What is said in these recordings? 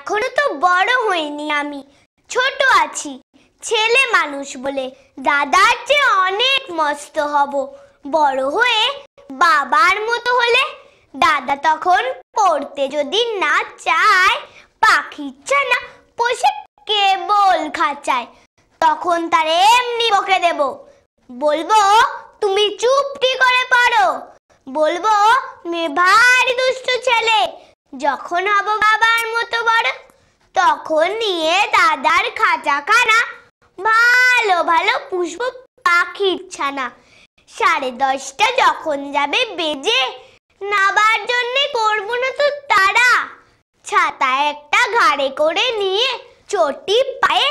এখনো তো বড় হইনি, আমি ছোট আছি। ছেলে মানুষ বলে দাদার চেয়ে অনেক মস্ত হব। বড় হয়ে বাবার মতো হলে দাদা তখন পড়তে যদি না চায়, পাখির ছানা পোষে কেবল খাঁচায়, তখন তার এমনি বকে দেব। বলবো তুমি চুপটি করে পড়ো, বলবো মেয়ে ভারী দুষ্ট ছেলে। যখন হব বাবার মতো বড়, তখন নিয়ে দাদার খাঁচাখানা ভালো ভালো পুষব পাখির ছানা। 10:30টা যখন যাবে বেজে, নাবার জন্যে করবো না তো তারা। ছাতা একটা ঘাড়ে করে নিয়ে চটি পায়ে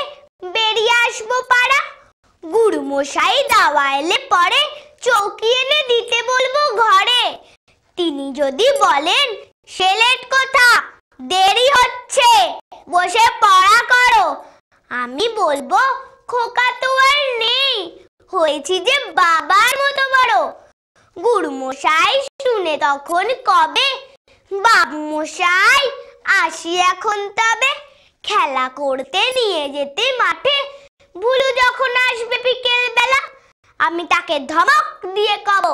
বেরিয়ে আসবো পাড়া। গুরুমশাই দাওয়া এলে পরে চৌকি এনে দিতে বলবো ঘরে। তিনি যদি বলেন সেলেট কোথা, দেরি হচ্ছে, বসে পড়া করো, আমি বলবো খোকা তো আর নেই, হয়েছি যে বাবার মতো বড়। গুরুমশাই শুনে তখন কবে, বাবু মশাই আসি এখন তবে। খেলা করতে নিয়ে যেতে মাঠে, ভুলু যখন আসবে বিকেল বেলা, আমি তাকে ধমক দিয়ে কব,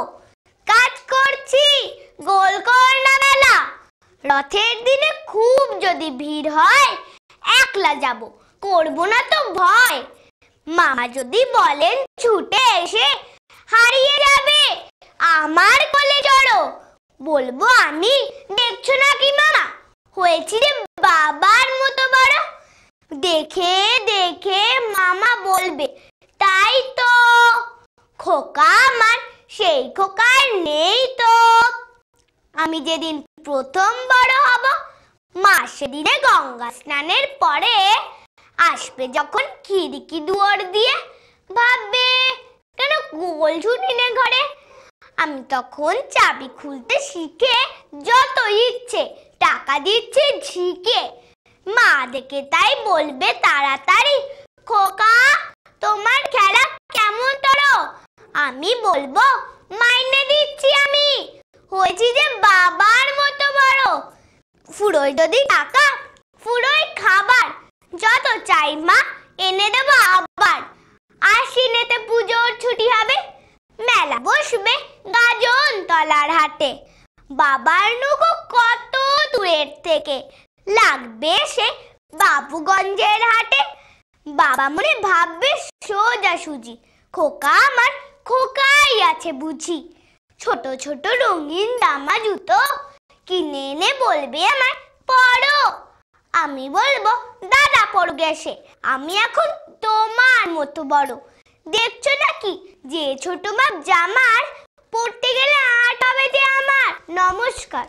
কাজ করছি, গোল কর না মেলা। রথের দিনে খুব যদি ভিড় হয়, একলা যাব, করব না তো ভয়। মামা যদি বলেন ছুটে এসে হারিয়ে যাবে, আমার কোলে জড়ো, বলবো আমি দেখছো নাকি মামা, হয়েছি যে বাবার মতো বড়। দেখে দেখে মামা বলবে, তাই তো, খোকা আমার সেই খোকা নেই তো। আমি যেদিন প্রথম বড় হব, মা সেদিনে গঙ্গা স্নানের পরে আসবে যখন খিড়কি দুয়ার দিয়ে, ভাববে কেন গোল ছুটি নে ঘরে। আমি তখন চাবি খুলতে শিখে যত ইচ্ছে টাকা দিচ্ছে ঝিকে। মা দেখে তাই বলবে তাড়াতাড়ি, খোকা তোমার খেলা কেমন তোরো। আমি বলবো মাইনে দিচ্ছি আমি, হয়েছি যে বাবার মতো বড়। ফুরোয় যদি টাকা, ফুরোয় খাবার, যত চাই মা এনে দেবো আবার। আশ্বিনেতে পুজোর ছুটি হবে, মেলা বসবে গাজন তলার হাটে। বাবার নৌকো কত দূরের থেকে লাগবে সে বাবুগঞ্জের হাটে। বাবা মনে ভাববে সোজা সুজি, খোকা আমার খোকাই আছে বুঝি। ছোট ছোট রঙিন জামা জুতো কিনে এনে বলবে আমার পড়ো। আমি বলবো দাদা পড়বে এসে, আমি এখন তোমার মতো বড়। দেখছো নাকি যে ছোট বাপ জামার, পড়তে গেলে আট হবে যে আমার। নমস্কার।